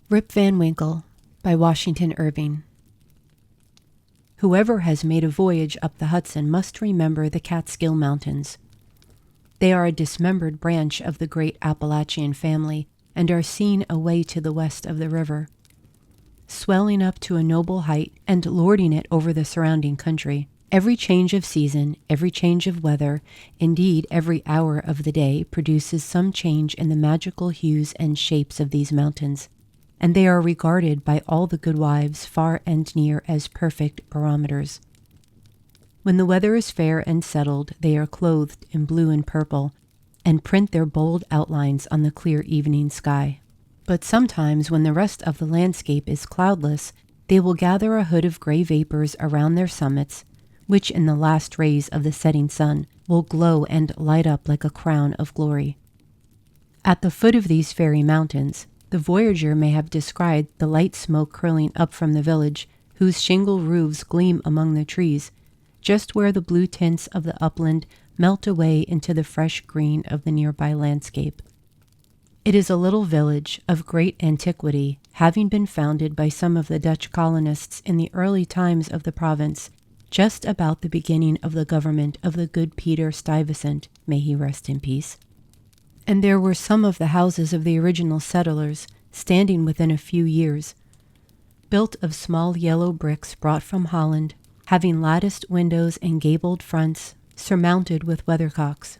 Rip Van Winkle by Washington Irving. Whoever has made a voyage up the Hudson must remember the Catskill Mountains. They are a dismembered branch of the great Appalachian family and are seen away to the west of the river, swelling up to a noble height and lording it over the surrounding country. Every change of season, every change of weather, indeed every hour of the day produces some change in the magical hues and shapes of these mountains, and they are regarded by all the good wives far and near as perfect barometers. When the weather is fair and settled, they are clothed in blue and purple, and print their bold outlines on the clear evening sky. But sometimes, when the rest of the landscape is cloudless, they will gather a hood of gray vapors around their summits, which in the last rays of the setting sun will glow and light up like a crown of glory. At the foot of these fairy mountains, the voyager may have descried the light smoke curling up from the village, whose shingle roofs gleam among the trees, just where the blue tints of the upland melt away into the fresh green of the nearby landscape. It is a little village of great antiquity, having been founded by some of the Dutch colonists in the early times of the province, just about the beginning of the government of the good Peter Stuyvesant, may he rest in peace. And there were some of the houses of the original settlers standing within a few years, built of small yellow bricks brought from Holland, having latticed windows and gabled fronts surmounted with weathercocks.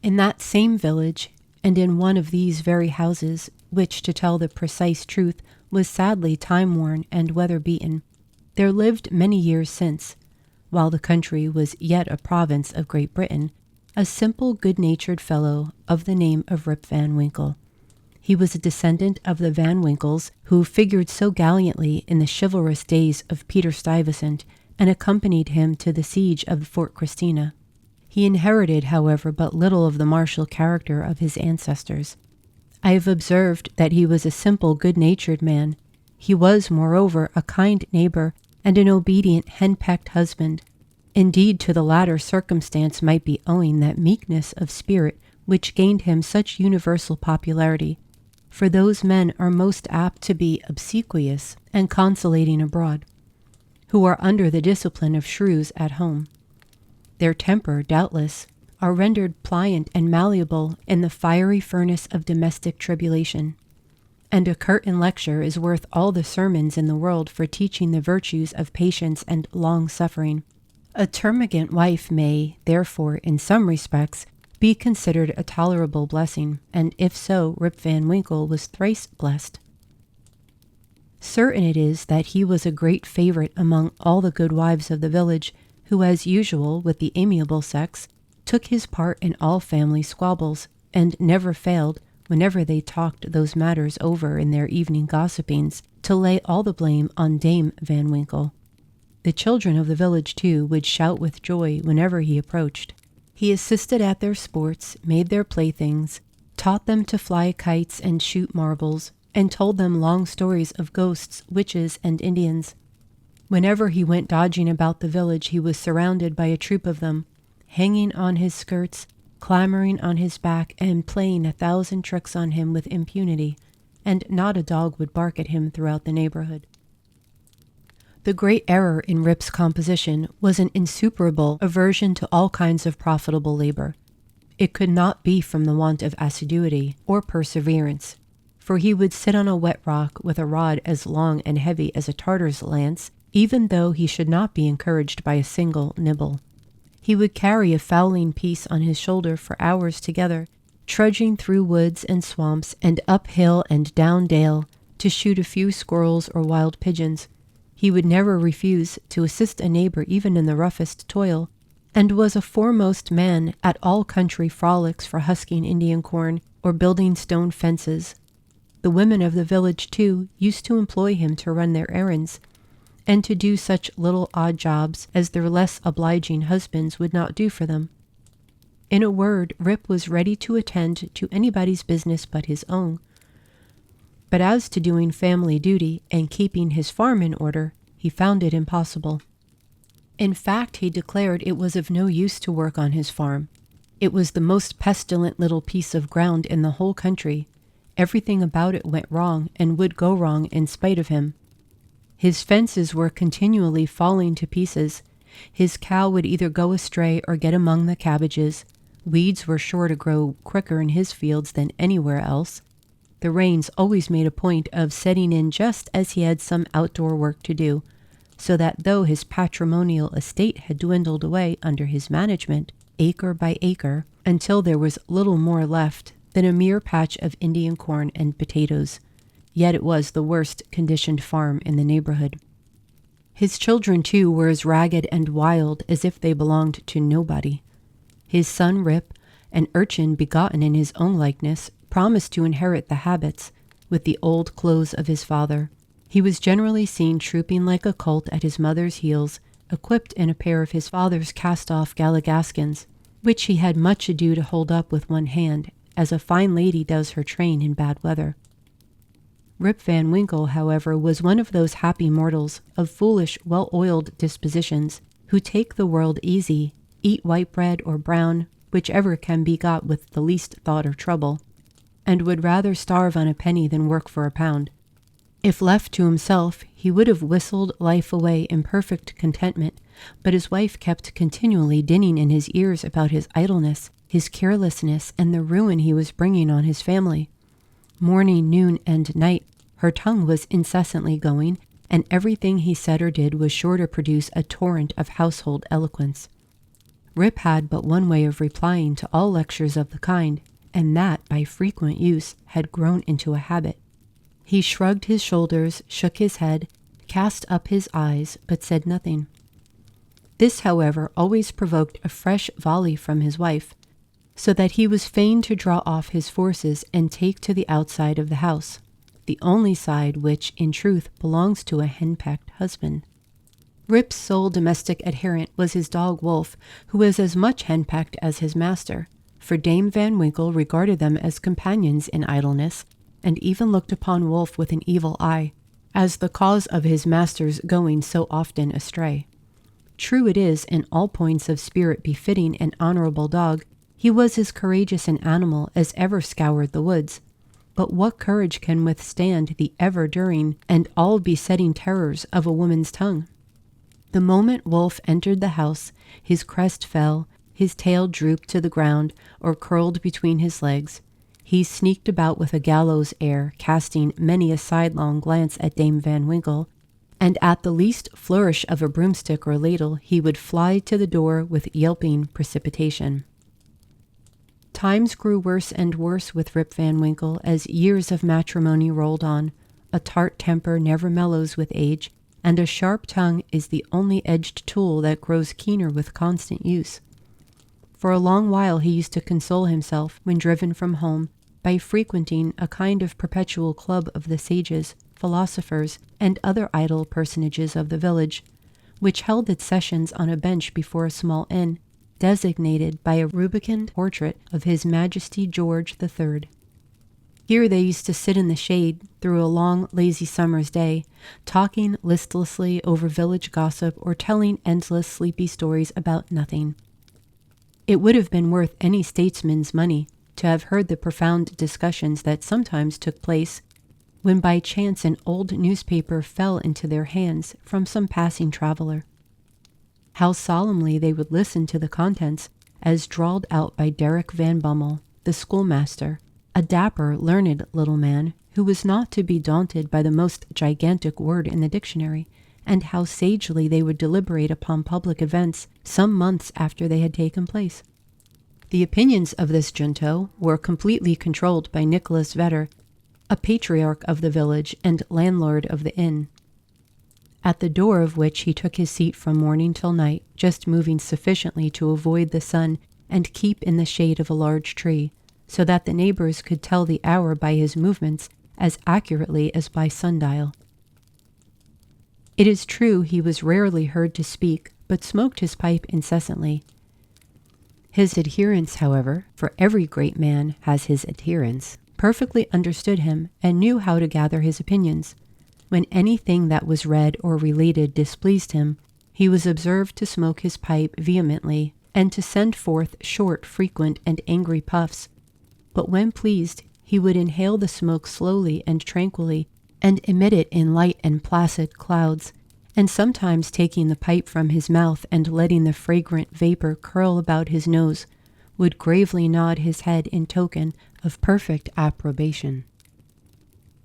In that same village, and in one of these very houses, which, to tell the precise truth, was sadly time-worn and weather-beaten, there lived many years since, while the country was yet a province of Great Britain, a simple, good-natured fellow of the name of Rip Van Winkle. He was a descendant of the Van Winkles, who figured so gallantly in the chivalrous days of Peter Stuyvesant and accompanied him to the siege of Fort Christina. He inherited, however, but little of the martial character of his ancestors. I have observed that he was a simple, good-natured man. He was, moreover, a kind neighbor and an obedient, hen-pecked husband. Indeed, to the latter circumstance might be owing that meekness of spirit which gained him such universal popularity, for those men are most apt to be obsequious and conciliating abroad, who are under the discipline of shrews at home. Their temper, doubtless, are rendered pliant and malleable in the fiery furnace of domestic tribulation, and a curtain lecture is worth all the sermons in the world for teaching the virtues of patience and long-suffering. A termagant wife may, therefore, in some respects, be considered a tolerable blessing, and if so, Rip Van Winkle was thrice blessed. Certain it is that he was a great favorite among all the good wives of the village, who, as usual with the amiable sex, took his part in all family squabbles, and never failed, whenever they talked those matters over in their evening gossipings, to lay all the blame on Dame Van Winkle. The children of the village, too, would shout with joy whenever he approached. He assisted at their sports, made their playthings, taught them to fly kites and shoot marbles, and told them long stories of ghosts, witches, and Indians. Whenever he went dodging about the village, he was surrounded by a troop of them, hanging on his skirts, clambering on his back, and playing 1,000 tricks on him with impunity, and not a dog would bark at him throughout the neighborhood. The great error in Rip's composition was an insuperable aversion to all kinds of profitable labor. It could not be from the want of assiduity or perseverance, for he would sit on a wet rock with a rod as long and heavy as a Tartar's lance, even though he should not be encouraged by a single nibble. He would carry a fowling piece on his shoulder for hours together, trudging through woods and swamps and up hill and down dale to shoot a few squirrels or wild pigeons. He would never refuse to assist a neighbor even in the roughest toil, and was a foremost man at all country frolics for husking Indian corn or building stone fences. The women of the village, too, used to employ him to run their errands, and to do such little odd jobs as their less obliging husbands would not do for them. In a word, Rip was ready to attend to anybody's business but his own. But as to doing family duty and keeping his farm in order, he found it impossible. In fact, he declared it was of no use to work on his farm. It was the most pestilent little piece of ground in the whole country, Everything about it went wrong and would go wrong in spite of him. His fences were continually falling to pieces. His cow would either go astray or get among the cabbages. Weeds were sure to grow quicker in his fields than anywhere else. The rains always made a point of setting in just as he had some outdoor work to do, so that though his patrimonial estate had dwindled away under his management, acre by acre, until there was little more left than a mere patch of Indian corn and potatoes, yet it was the worst conditioned farm in the neighborhood. His children, too, were as ragged and wild as if they belonged to nobody. His son Rip, an urchin begotten in his own likeness, promised to inherit the habits, with the old clothes of his father. He was generally seen trooping like a colt at his mother's heels, equipped in a pair of his father's cast-off galligaskins, which he had much ado to hold up with one hand, as a fine lady does her train in bad weather. Rip Van Winkle, however, was one of those happy mortals of foolish, well-oiled dispositions who take the world easy, eat white bread or brown, whichever can be got with the least thought or trouble, and would rather starve on a penny than work for a pound. If left to himself, he would have whistled life away in perfect contentment, but his wife kept continually dinning in his ears about his idleness, his carelessness, and the ruin he was bringing on his family. Morning, noon, and night, her tongue was incessantly going, and everything he said or did was sure to produce a torrent of household eloquence. Rip had but one way of replying to all lectures of the kind, and that, by frequent use, had grown into a habit. He shrugged his shoulders, shook his head, cast up his eyes, but said nothing. This, however, always provoked a fresh volley from his wife, so that he was fain to draw off his forces and take to the outside of the house, the only side which, in truth, belongs to a henpecked husband. Rip's sole domestic adherent was his dog Wolf, who was as much henpecked as his master, for Dame Van Winkle regarded them as companions in idleness, and even looked upon Wolf with an evil eye, as the cause of his master's going so often astray. True it is, in all points of spirit befitting an honorable dog, he was as courageous an animal as ever scoured the woods. But what courage can withstand the ever-during and all-besetting terrors of a woman's tongue? The moment Wolf entered the house, his crest fell, his tail drooped to the ground or curled between his legs. He sneaked about with a gallows air, casting many a sidelong glance at Dame Van Winkle, and at the least flourish of a broomstick or ladle he would fly to the door with yelping precipitation. Times grew worse and worse with Rip Van Winkle as years of matrimony rolled on. A tart temper never mellows with age, and a sharp tongue is the only edged tool that grows keener with constant use. For a long while he used to console himself, when driven from home, by frequenting a kind of perpetual club of the sages, philosophers, and other idle personages of the village, which held its sessions on a bench before a small inn, designated by a rubicund portrait of His Majesty George III. Here they used to sit in the shade through a long, lazy summer's day, talking listlessly over village gossip or telling endless sleepy stories about nothing. It would have been worth any statesman's money to have heard the profound discussions that sometimes took place when by chance an old newspaper fell into their hands from some passing traveler. How solemnly they would listen to the contents as drawled out by Derrick Van Bummel, the schoolmaster, a dapper, learned little man who was not to be daunted by the most gigantic word in the dictionary, and how sagely they would deliberate upon public events some months after they had taken place. The opinions of this junto were completely controlled by Nicholas Vedder, a patriarch of the village and landlord of the inn, at the door of which he took his seat from morning till night, just moving sufficiently to avoid the sun and keep in the shade of a large tree, so that the neighbors could tell the hour by his movements as accurately as by sundial. It is true he was rarely heard to speak, but smoked his pipe incessantly. His adherents, however, for every great man has his adherents, perfectly understood him and knew how to gather his opinions. When anything that was read or related displeased him, he was observed to smoke his pipe vehemently and to send forth short, frequent, and angry puffs. But when pleased, he would inhale the smoke slowly and tranquilly, and emit it in light and placid clouds, and sometimes taking the pipe from his mouth and letting the fragrant vapor curl about his nose, would gravely nod his head in token of perfect approbation.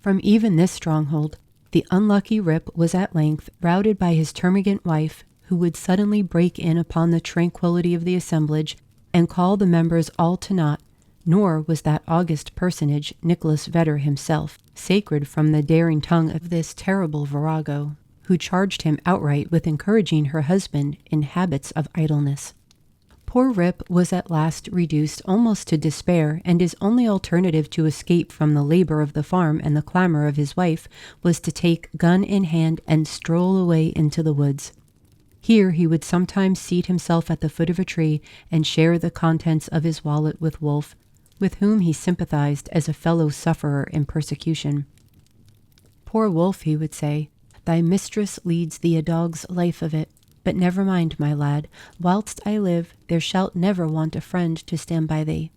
From even this stronghold, the unlucky Rip was at length routed by his termagant wife, who would suddenly break in upon the tranquillity of the assemblage and call the members all to naught, nor was that august personage, Nicholas Vedder himself, sacred from the daring tongue of this terrible virago, who charged him outright with encouraging her husband in habits of idleness. Poor Rip was at last reduced almost to despair, and his only alternative to escape from the labor of the farm and the clamor of his wife was to take gun in hand and stroll away into the woods. Here he would sometimes seat himself at the foot of a tree and share the contents of his wallet with Wolf, with whom he sympathized as a fellow sufferer in persecution. Poor Wolf, he would say, thy mistress leads thee a dog's life of it. But never mind, my lad, whilst I live, there shalt never want a friend to stand by thee.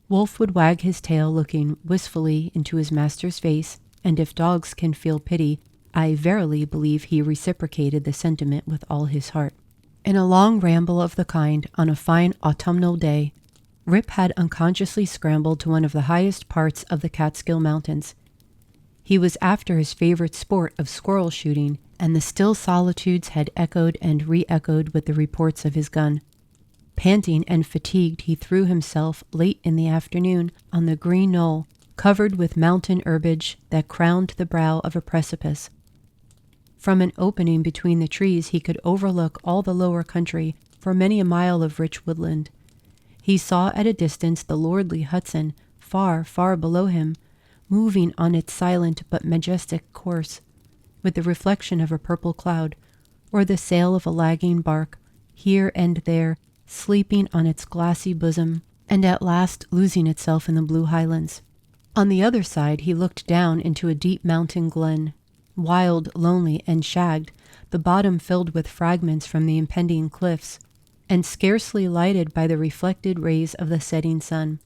Wolf would wag his tail, looking wistfully into his master's face, and if dogs can feel pity, I verily believe he reciprocated the sentiment with all his heart. In a long ramble of the kind, on a fine autumnal day, Rip had unconsciously scrambled to one of the highest parts of the Catskill Mountains. He was after his favorite sport of squirrel shooting, and the still solitudes had echoed and re-echoed with the reports of his gun. Panting and fatigued, he threw himself late in the afternoon on the green knoll, covered with mountain herbage that crowned the brow of a precipice. From an opening between the trees he could overlook all the lower country for many a mile of rich woodland. He saw at a distance the lordly Hudson, far, far below him, moving on its silent but majestic course, with the reflection of a purple cloud, or the sail of a lagging bark, here and there sleeping on its glassy bosom, and at last losing itself in the blue highlands. On the other side he looked down into a deep mountain glen, wild, lonely, and shagged, the bottom filled with fragments from the impending cliffs, and scarcely lighted by the reflected rays of the setting sun.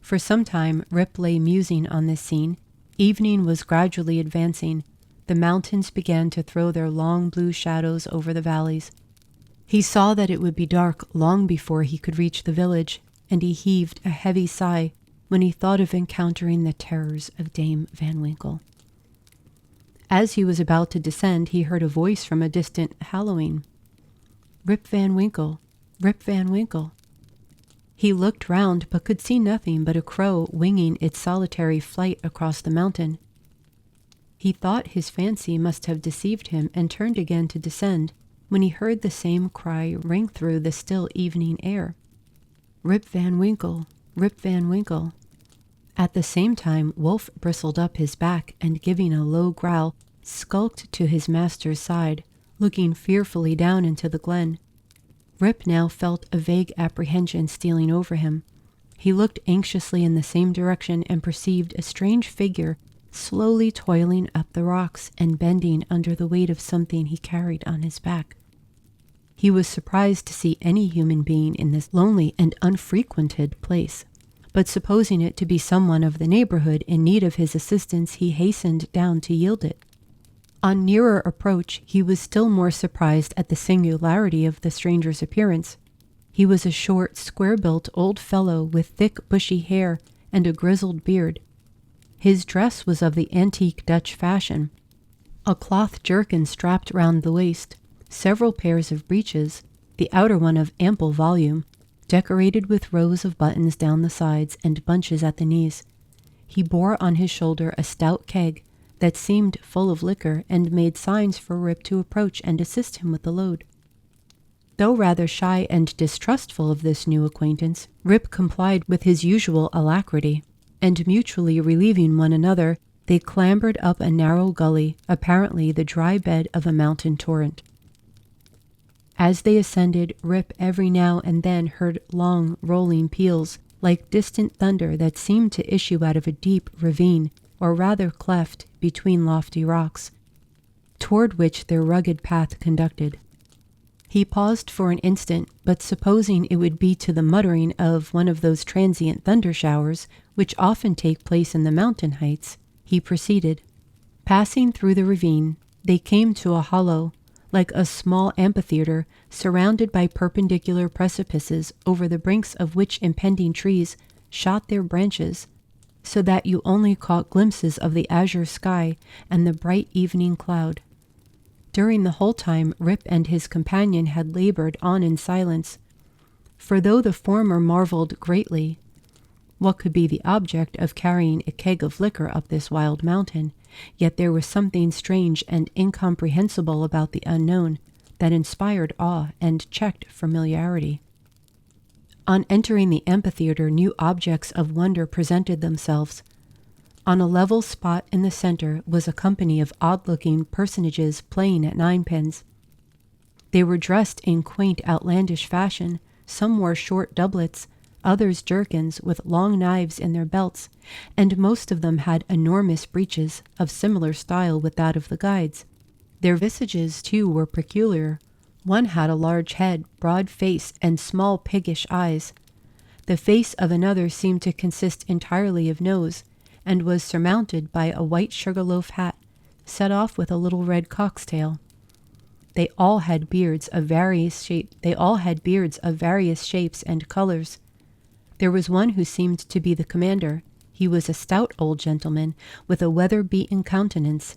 For some time Rip lay musing on this scene. Evening was gradually advancing. The mountains began to throw their long blue shadows over the valleys. He saw that it would be dark long before he could reach the village, and he heaved a heavy sigh when he thought of encountering the terrors of Dame Van Winkle. As he was about to descend, he heard a voice from a distant hallooing. Rip Van Winkle, Rip Van Winkle. He looked round, but could see nothing but a crow winging its solitary flight across the mountain. He thought his fancy must have deceived him, and turned again to descend, when he heard the same cry ring through the still evening air. Rip Van Winkle, Rip Van Winkle. At the same time Wolf bristled up his back, and giving a low growl, skulked to his master's side, looking fearfully down into the glen. Rip now felt a vague apprehension stealing over him. He looked anxiously in the same direction, and perceived a strange figure slowly toiling up the rocks and bending under the weight of something he carried on his back. He was surprised to see any human being in this lonely and unfrequented place, but supposing it to be someone of the neighborhood in need of his assistance, he hastened down to yield it. On nearer approach, he was still more surprised at the singularity of the stranger's appearance. He was a short, square-built old fellow with thick, bushy hair and a grizzled beard. His dress was of the antique Dutch fashion. A cloth jerkin strapped round the waist, several pairs of breeches, the outer one of ample volume, decorated with rows of buttons down the sides and bunches at the knees. He bore on his shoulder a stout keg that seemed full of liquor, and made signs for Rip to approach and assist him with the load. Though rather shy and distrustful of this new acquaintance, Rip complied with his usual alacrity, and mutually relieving one another, they clambered up a narrow gully, apparently the dry bed of a mountain torrent. As they ascended, Rip every now and then heard long, rolling peals, like distant thunder that seemed to issue out of a deep ravine, or rather cleft between lofty rocks, toward which their rugged path conducted. He paused for an instant, but supposing it would be to the muttering of one of those transient thunder showers which often take place in the mountain heights, he proceeded. Passing through the ravine, they came to a hollow, like a small amphitheater, surrounded by perpendicular precipices, over the brinks of which impending trees shot their branches, so that you only caught glimpses of the azure sky and the bright evening cloud. During the whole time, Rip and his companion had labored on in silence, for though the former marveled greatly, what could be the object of carrying a keg of liquor up this wild mountain, yet there was something strange and incomprehensible about the unknown that inspired awe and checked familiarity. On entering the amphitheater, new objects of wonder presented themselves. On a level spot in the center was a company of odd-looking personages playing at ninepins. They were dressed in quaint, outlandish fashion. Some wore short doublets, others jerkins with long knives in their belts, and most of them had enormous breeches of similar style with that of the guides. Their visages, too, were peculiar. One had a large head, broad face, and small piggish eyes. The face of another seemed to consist entirely of nose, and was surmounted by a white sugarloaf hat, set off with a little red cock's tail. They all had beards of various shapes and colors. There was one who seemed to be the commander. He was a stout old gentleman with a weather-beaten countenance.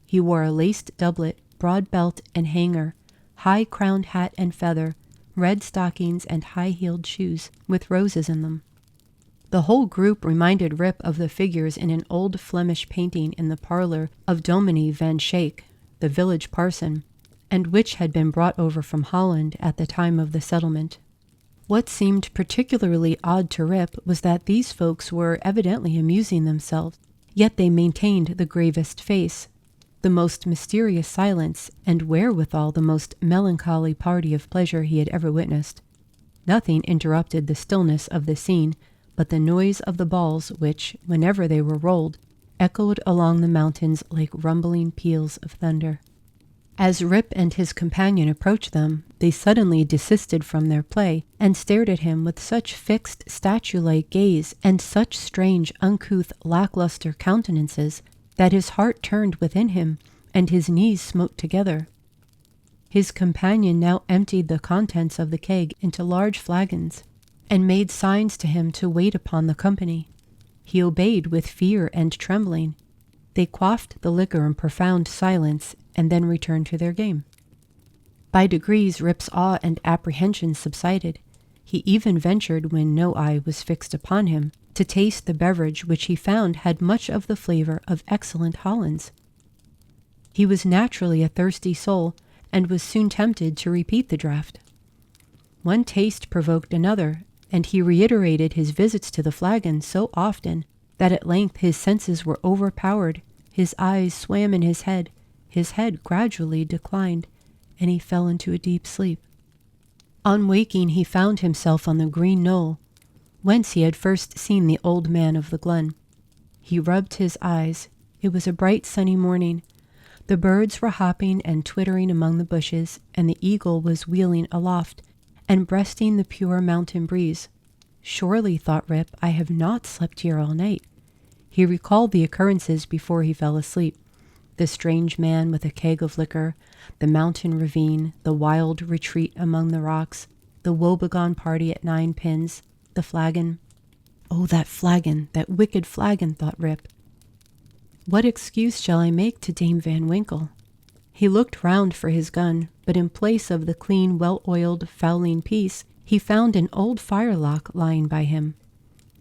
He wore a laced doublet, broad belt and hanger, high-crowned hat and feather, red stockings and high-heeled shoes with roses in them. The whole group reminded Rip of the figures in an old Flemish painting in the parlor of Dominie van Schaik, the village parson, and which had been brought over from Holland at the time of the settlement. What seemed particularly odd to Rip was that these folks were evidently amusing themselves, yet they maintained the gravest face, the most mysterious silence, and wherewithal the most melancholy party of pleasure he had ever witnessed. Nothing interrupted the stillness of the scene but the noise of the balls which, whenever they were rolled, echoed along the mountains like rumbling peals of thunder. As Rip and his companion approached them, they suddenly desisted from their play and stared at him with such fixed, statue-like gaze and such strange, uncouth, lackluster countenances that his heart turned within him and his knees smote together. His companion now emptied the contents of the keg into large flagons, and made signs to him to wait upon the company. He obeyed with fear and trembling. They quaffed the liquor in profound silence, and then returned to their game. By degrees, Rip's awe and apprehension subsided. He even ventured, when no eye was fixed upon him, to taste the beverage which he found had much of the flavor of excellent Hollands. He was naturally a thirsty soul, and was soon tempted to repeat the draught. One taste provoked another, and he reiterated his visits to the flagon so often that at length his senses were overpowered, his eyes swam in his head gradually declined, and he fell into a deep sleep. On waking, he found himself on the green knoll, whence he had first seen the old man of the glen. He rubbed his eyes. It was a bright sunny morning. The birds were hopping and twittering among the bushes, and the eagle was wheeling aloft and breasting the pure mountain breeze. Surely, thought Rip, I have not slept here all night. He recalled the occurrences before he fell asleep. The strange man with a keg of liquor, the mountain ravine, the wild retreat among the rocks, the woebegone party at ninepins, the flagon. Oh, that flagon, that wicked flagon, thought Rip. What excuse shall I make to Dame Van Winkle? He looked round for his gun, but in place of the clean, well-oiled fowling piece, he found an old firelock lying by him,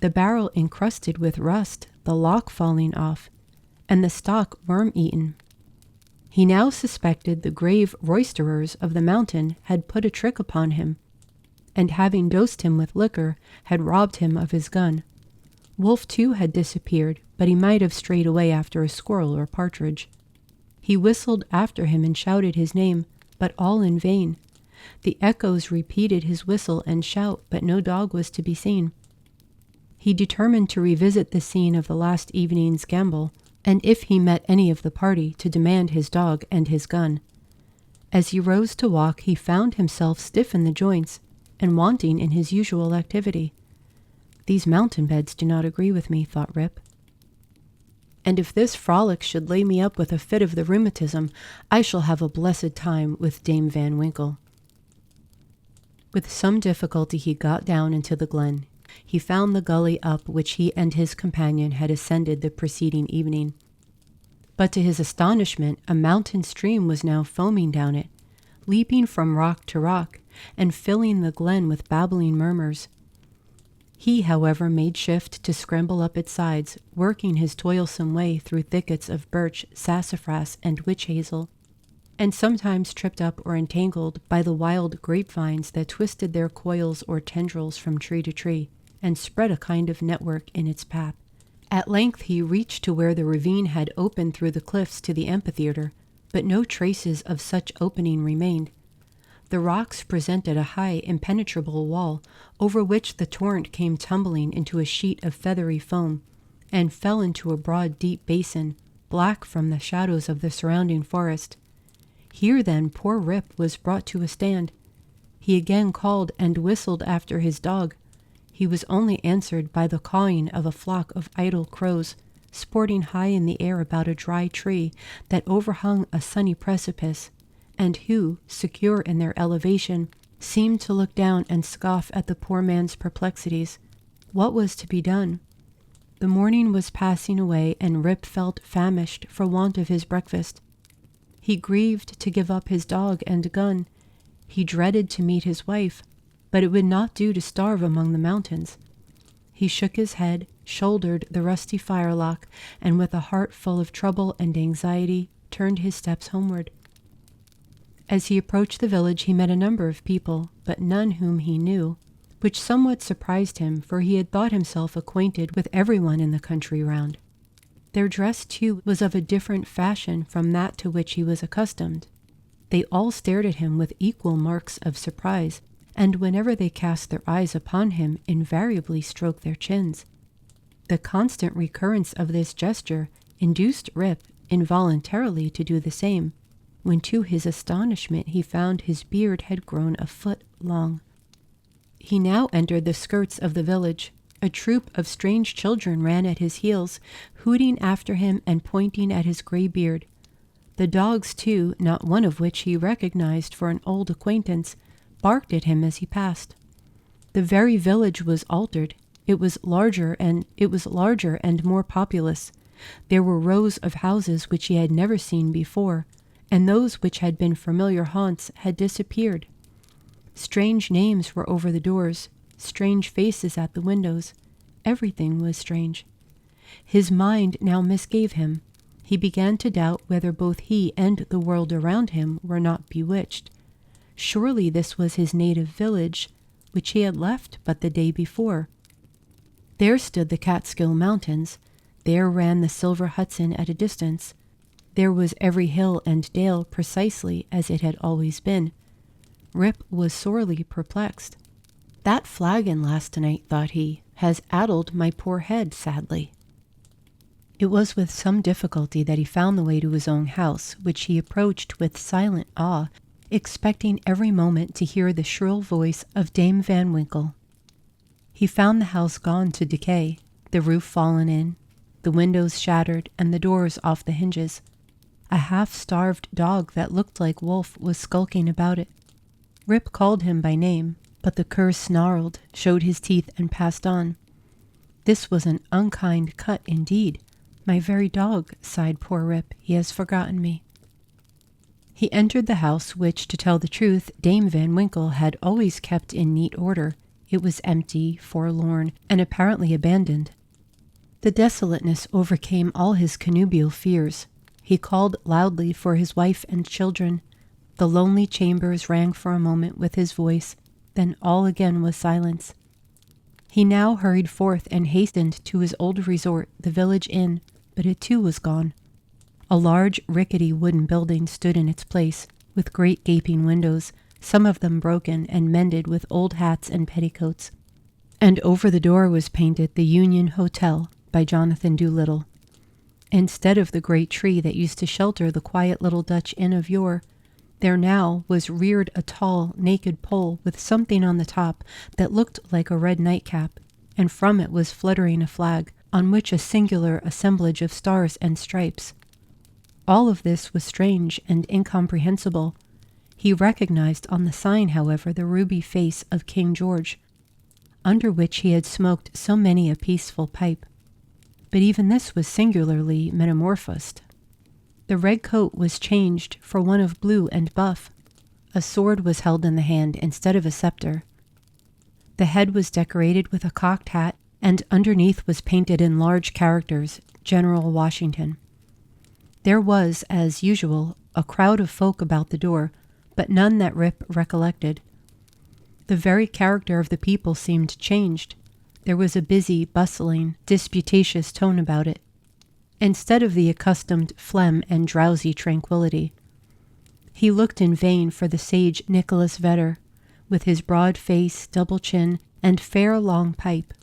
the barrel encrusted with rust, the lock falling off, and the stock worm-eaten. He now suspected the grave roisterers of the mountain had put a trick upon him, and having dosed him with liquor, had robbed him of his gun. Wolf, too, had disappeared, but he might have strayed away after a squirrel or partridge. He whistled after him and shouted his name, but all in vain. The echoes repeated his whistle and shout, but no dog was to be seen. He determined to revisit the scene of the last evening's gambol, and if he met any of the party, to demand his dog and his gun. As he rose to walk, he found himself stiff in the joints and wanting in his usual activity. These mountain beds do not agree with me, thought Rip. And if this frolic should lay me up with a fit of the rheumatism, I shall have a blessed time with Dame Van Winkle. With some difficulty he got down into the glen. He found the gully up which he and his companion had ascended the preceding evening. But to his astonishment, a mountain stream was now foaming down it, leaping from rock to rock, and filling the glen with babbling murmurs. He, however, made shift to scramble up its sides, working his toilsome way through thickets of birch, sassafras, and witch hazel, and sometimes tripped up or entangled by the wild grapevines that twisted their coils or tendrils from tree to tree, and spread a kind of network in its path. At length he reached to where the ravine had opened through the cliffs to the amphitheater, but no traces of such opening remained. The rocks presented a high, impenetrable wall, over which the torrent came tumbling into a sheet of feathery foam, and fell into a broad, deep basin, black from the shadows of the surrounding forest. Here, then, poor Rip was brought to a stand. He again called and whistled after his dog. He was only answered by the cawing of a flock of idle crows, sporting high in the air about a dry tree that overhung a sunny precipice, and who, secure in their elevation, seemed to look down and scoff at the poor man's perplexities. What was to be done? The morning was passing away, and Rip felt famished for want of his breakfast. He grieved to give up his dog and gun. He dreaded to meet his wife, but it would not do to starve among the mountains. He shook his head, shouldered the rusty firelock, and with a heart full of trouble and anxiety, turned his steps homeward. As he approached the village, he met a number of people, but none whom he knew, which somewhat surprised him, for he had thought himself acquainted with everyone in the country round. Their dress, too, was of a different fashion from that to which he was accustomed. They all stared at him with equal marks of surprise, and whenever they cast their eyes upon him, invariably stroked their chins. The constant recurrence of this gesture induced Rip involuntarily to do the same, when to his astonishment he found his beard had grown a foot long. He now entered the skirts of the village. A troop of strange children ran at his heels, hooting after him and pointing at his gray beard. The dogs, too, not one of which he recognized for an old acquaintance, barked at him as he passed. The very village was altered. It was larger and more populous. There were rows of houses which he had never seen before, and those which had been familiar haunts had disappeared. Strange names were over the doors, strange faces at the windows. Everything was strange. His mind now misgave him. He began to doubt whether both he and the world around him were not bewitched. Surely this was his native village, which he had left but the day before. There stood the Catskill Mountains. There ran the Silver Hudson at a distance. There was every hill and dale precisely as it had always been. Rip was sorely perplexed. That flagon last night, thought he, has addled my poor head sadly. It was with some difficulty that he found the way to his own house, which he approached with silent awe, expecting every moment to hear the shrill voice of Dame Van Winkle. He found the house gone to decay, the roof fallen in, the windows shattered, and the doors off the hinges. A half-starved dog that looked like Wolf was skulking about it. Rip called him by name, but the cur snarled, showed his teeth, and passed on. This was an unkind cut indeed. My very dog, sighed poor Rip, he has forgotten me. He entered the house, which, to tell the truth, Dame Van Winkle had always kept in neat order. It was empty, forlorn, and apparently abandoned. The desolateness overcame all his connubial fears. He called loudly for his wife and children. The lonely chambers rang for a moment with his voice, then all again was silence. He now hurried forth and hastened to his old resort, the village inn, but it too was gone. A large, rickety wooden building stood in its place, with great gaping windows, some of them broken and mended with old hats and petticoats, and over the door was painted the Union Hotel by Jonathan Doolittle. Instead of the great tree that used to shelter the quiet little Dutch inn of yore, There now was reared a tall, naked pole with something on the top that looked like a red nightcap, and from it was fluttering a flag, on which a singular assemblage of stars and stripes. All of this was strange and incomprehensible. He recognized on the sign, however, the ruby face of King George, under which he had smoked so many a peaceful pipe. But even this was singularly metamorphosed. The red coat was changed for one of blue and buff. A sword was held in the hand instead of a scepter. The head was decorated with a cocked hat, and underneath was painted in large characters, General Washington. There was, as usual, a crowd of folk about the door, but none that Rip recollected. The very character of the people seemed changed. There was a busy, bustling, disputatious tone about it, instead of the accustomed phlegm and drowsy tranquillity. He looked in vain for the sage Nicholas Vedder, with his broad face, double chin, and fair long pipe,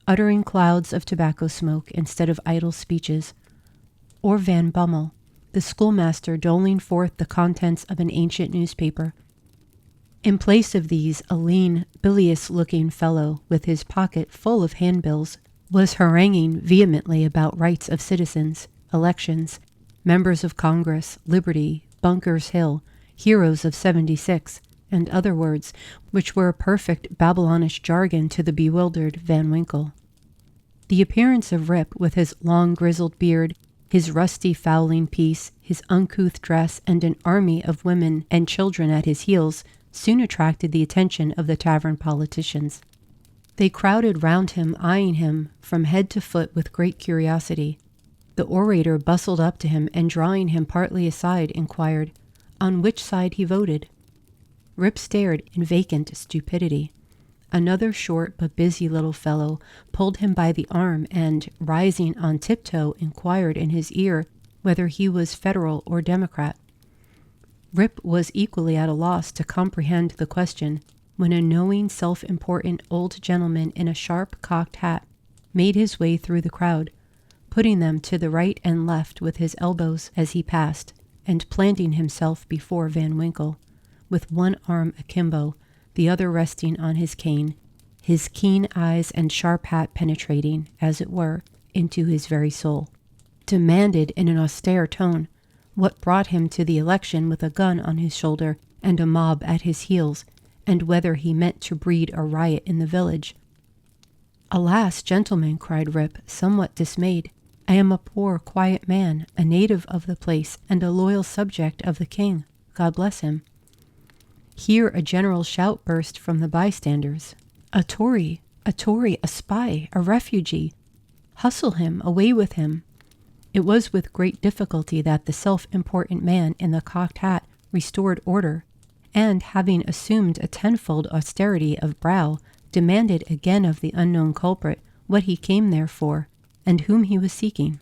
uttering clouds of tobacco smoke instead of idle speeches, or Van Bummel, the schoolmaster doling forth the contents of an ancient newspaper. In place of these, a lean, bilious-looking fellow, with his pocket full of handbills, was haranguing vehemently about rights of citizens, elections, members of Congress, liberty, Bunker's Hill, heroes of '76, and other words which were a perfect Babylonish jargon to the bewildered Van Winkle. The appearance of Rip, with his long grizzled beard, his rusty fowling piece, his uncouth dress, and an army of women and children at his heels, soon attracted the attention of the tavern politicians. They crowded round him, eyeing him from head to foot with great curiosity. The orator bustled up to him and, drawing him partly aside, inquired on which side he voted. Rip stared in vacant stupidity. Another short but busy little fellow pulled him by the arm and, rising on tiptoe, inquired in his ear whether he was Federal or Democrat. Rip was equally at a loss to comprehend the question, when a knowing, self-important old gentleman in a sharp cocked hat made his way through the crowd, putting them to the right and left with his elbows as he passed, and planting himself before Van Winkle, with one arm akimbo, the other resting on his cane, his keen eyes and sharp hat penetrating, as it were, into his very soul, demanded in an austere tone what brought him to the election with a gun on his shoulder and a mob at his heels, and whether he meant to breed a riot in the village. "Alas, gentlemen," cried Rip, somewhat dismayed, "I am a poor, quiet man, a native of the place, and a loyal subject of the king. God bless him." Here a general shout burst from the bystanders. "A Tory! A Tory! A spy! A refugee! Hustle him! Away with him!" It was with great difficulty that the self-important man in the cocked hat restored order, and, having assumed a tenfold austerity of brow, demanded again of the unknown culprit what he came there for, and whom he was seeking.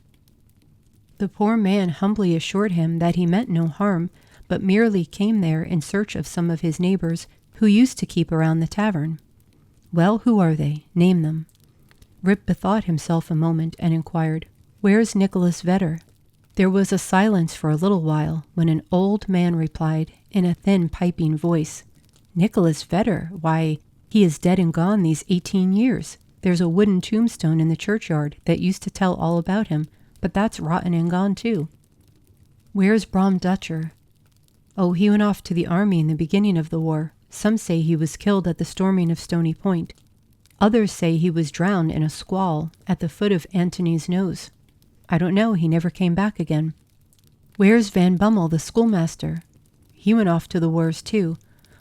The poor man humbly assured him that he meant no harm, but merely came there in search of some of his neighbors who used to keep around the tavern. "Well, who are they? Name them." Rip bethought himself a moment and inquired, "Where's Nicholas Vedder?" There was a silence for a little while, when an old man replied, in a thin, piping voice, "Nicholas Vedder? Why, he is dead and gone these 18 years. There's a wooden tombstone in the churchyard that used to tell all about him, but that's rotten and gone too." "Where's Brom Dutcher?" "Oh, he went off to the army in the beginning of the war. Some say he was killed at the storming of Stony Point. Others say he was drowned in a squall at the foot of Antony's Nose. I don't know, he never came back again." "Where's Van Bummel, the schoolmaster?" "He went off to the wars too,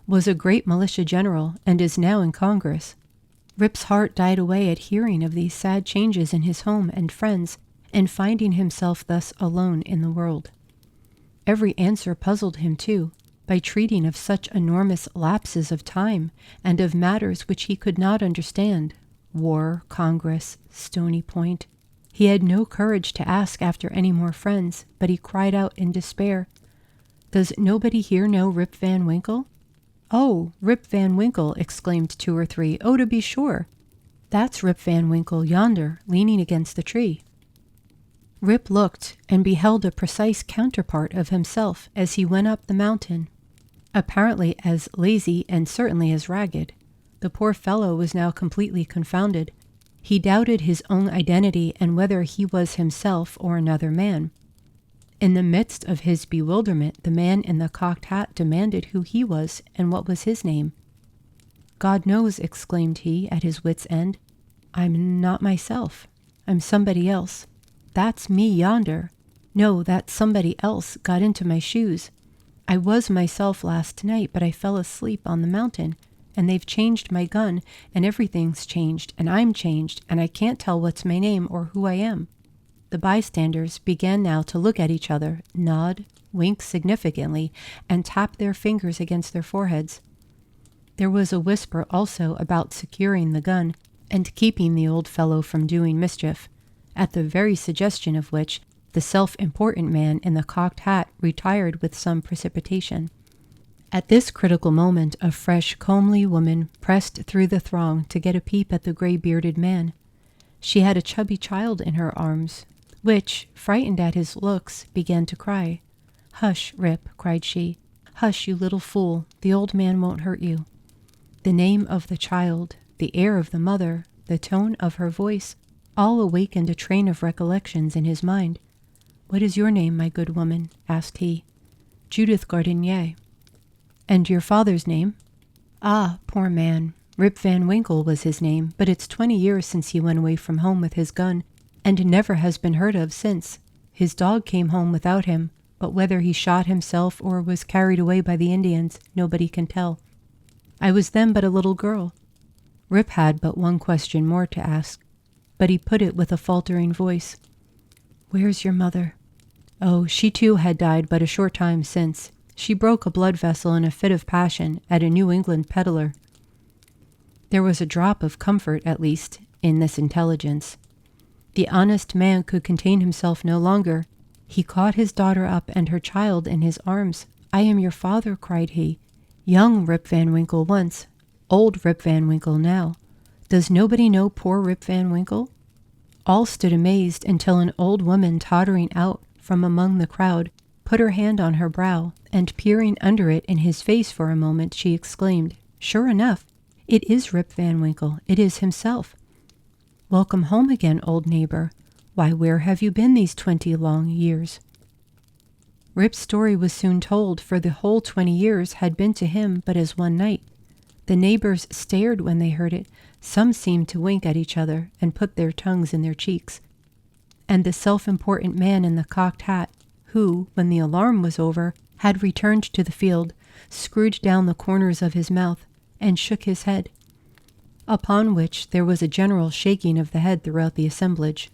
was a great militia general, and is now in Congress." Rip's heart died away at hearing of these sad changes in his home and friends, and finding himself thus alone in the world. Every answer puzzled him too, by treating of such enormous lapses of time, and of matters which he could not understand. War, Congress, Stony Point. He had no courage to ask after any more friends, but he cried out in despair, "Does nobody here know Rip Van Winkle?" "Oh, Rip Van Winkle!" exclaimed two or three. "Oh, to be sure! That's Rip Van Winkle yonder, leaning against the tree." Rip looked and beheld a precise counterpart of himself as he went up the mountain. apparently as lazy and certainly as ragged. The poor fellow was now completely confounded. He doubted his own identity and whether he was himself or another man. In the midst of his bewilderment, the man in the cocked hat demanded who he was and what was his name. "God knows," exclaimed he, at his wit's end. "I'm not myself. I'm somebody else. That's me yonder. No, that somebody else got into my shoes. I was myself last night, but I fell asleep on the mountain, and they've changed my gun, and everything's changed, and I'm changed, and I can't tell what's my name or who I am." The bystanders began now to look at each other, nod, wink significantly, and tap their fingers against their foreheads. There was a whisper also about securing the gun and keeping the old fellow from doing mischief, at the very suggestion of which the self-important man in the cocked hat retired with some precipitation. At this critical moment, a fresh, comely woman pressed through the throng to get a peep at the gray-bearded man. She had a chubby child in her arms, which, frightened at his looks, began to cry. "Hush, Rip," cried she. "Hush, you little fool. The old man won't hurt you." The name of the child, the air of the mother, the tone of her voice, all awakened a train of recollections in his mind. "What is your name, my good woman?" asked he. "Judith Gardinier." "And your father's name?" "Ah, poor man, Rip Van Winkle was his name, but it's 20 years since he went away from home with his gun, and never has been heard of since. His dog came home without him, but whether he shot himself or was carried away by the Indians, nobody can tell. I was then but a little girl." Rip had but one question more to ask, but he put it with a faltering voice. "Where's your mother?" "Oh, she too had died but a short time since. She broke a blood vessel in a fit of passion at a New England peddler." There was a drop of comfort, at least, in this intelligence. The honest man could contain himself no longer. He caught his daughter up and her child in his arms. "I am your father," cried he. "Young Rip Van Winkle once, old Rip Van Winkle now. Does nobody know poor Rip Van Winkle?" All stood amazed until an old woman tottering out from among the crowd put her hand on her brow, and peering under it in his face for a moment, she exclaimed, "Sure enough, it is Rip Van Winkle. It is himself. Welcome home again, old neighbor. Why, where have you been these 20 long years?" Rip's story was soon told, for the whole 20 years had been to him but as one night. The neighbors stared when they heard it. Some seemed to wink at each other and put their tongues in their cheeks. And the self-important man in the cocked hat, who, when the alarm was over, had returned to the field, screwed down the corners of his mouth and shook his head, upon which there was a general shaking of the head throughout the assemblage.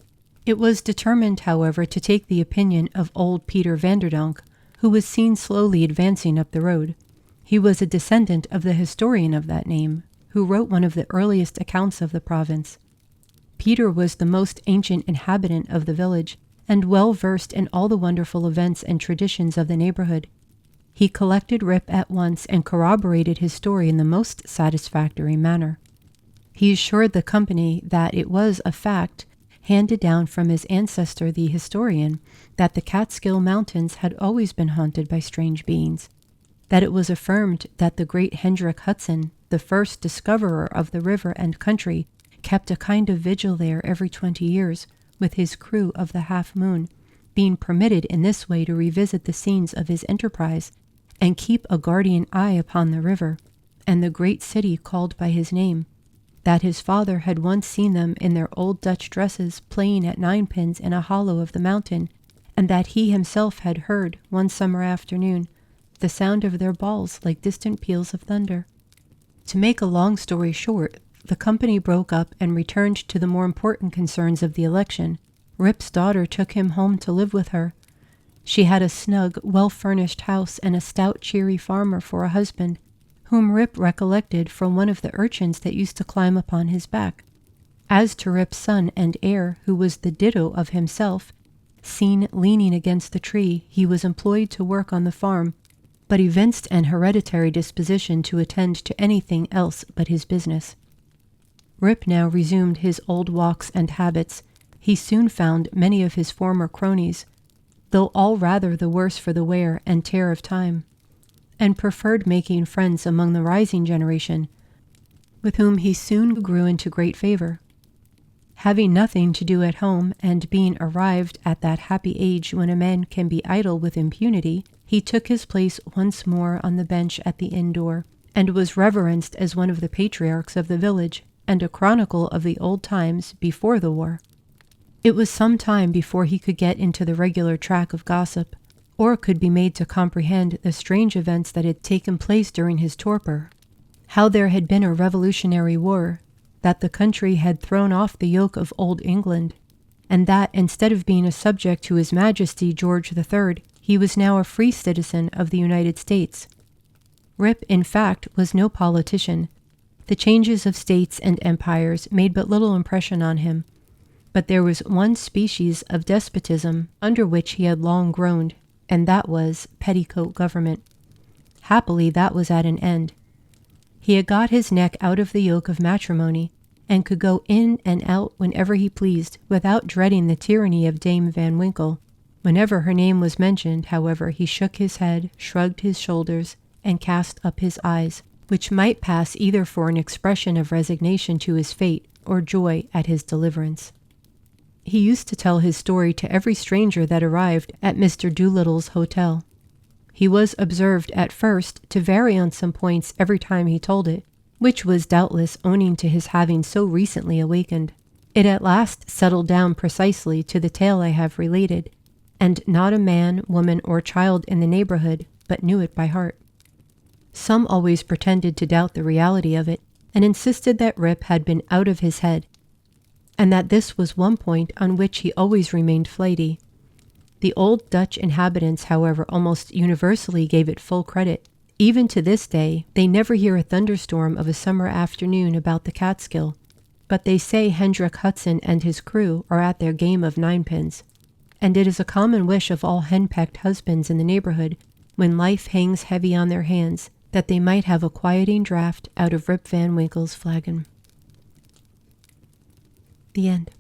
It was determined, however, to take the opinion of old Peter Vanderdonk, who was seen slowly advancing up the road. He was a descendant of the historian of that name, who wrote one of the earliest accounts of the province. Peter was the most ancient inhabitant of the village, and well versed in all the wonderful events and traditions of the neighborhood. He collected Rip at once and corroborated his story in the most satisfactory manner. He assured the company that it was a fact, handed down from his ancestor the historian, that the Catskill Mountains had always been haunted by strange beings, that it was affirmed that the great Hendrik Hudson, the first discoverer of the river and country, kept a kind of vigil there every 20 years, with his crew of the Half Moon, being permitted in this way to revisit the scenes of his enterprise, and keep a guardian eye upon the river, and the great city called by his name, that his father had once seen them in their old Dutch dresses playing at ninepins in a hollow of the mountain, and that he himself had heard, one summer afternoon, the sound of their balls like distant peals of thunder. To make a long story short, the company broke up and returned to the more important concerns of the election. Rip's daughter took him home to live with her. She had a snug, well-furnished house and a stout, cheery farmer for a husband, whom Rip recollected from one of the urchins that used to climb upon his back. As to Rip's son and heir, who was the ditto of himself, seen leaning against the tree, he was employed to work on the farm, but evinced an hereditary disposition to attend to anything else but his business. Rip now resumed his old walks and habits. He soon found many of his former cronies, though all rather the worse for the wear and tear of time. and preferred making friends among the rising generation, with whom he soon grew into great favor. Having nothing to do at home, and being arrived at that happy age when a man can be idle with impunity, he took his place once more on the bench at the inn door, and was reverenced as one of the patriarchs of the village, and a chronicle of the old times before the war. It was some time before he could get into the regular track of gossip, or could be made to comprehend the strange events that had taken place during his torpor. How there had been a revolutionary war, that the country had thrown off the yoke of old England, and that instead of being a subject to His Majesty George III, he was now a free citizen of the United States. Rip, in fact, was no politician. The changes of states and empires made but little impression on him, but there was one species of despotism under which he had long groaned, and that was petticoat government. Happily, that was at an end. He had got his neck out of the yoke of matrimony, and could go in and out whenever he pleased, without dreading the tyranny of Dame Van Winkle. Whenever her name was mentioned, however, he shook his head, shrugged his shoulders, and cast up his eyes, which might pass either for an expression of resignation to his fate or joy at his deliverance. He used to tell his story to every stranger that arrived at Mr. Doolittle's hotel. He was observed at first to vary on some points every time he told it, which was doubtless owing to his having so recently awakened. It at last settled down precisely to the tale I have related, and not a man, woman, or child in the neighborhood but knew it by heart. Some always pretended to doubt the reality of it, and insisted that Rip had been out of his head, and that this was one point on which he always remained flighty. The old Dutch inhabitants, however, almost universally gave it full credit. Even to this day, they never hear a thunderstorm of a summer afternoon about the Catskill, but they say Hendrik Hudson and his crew are at their game of ninepins, and it is a common wish of all henpecked husbands in the neighborhood, when life hangs heavy on their hands, that they might have a quieting draught out of Rip Van Winkle's flagon. The end.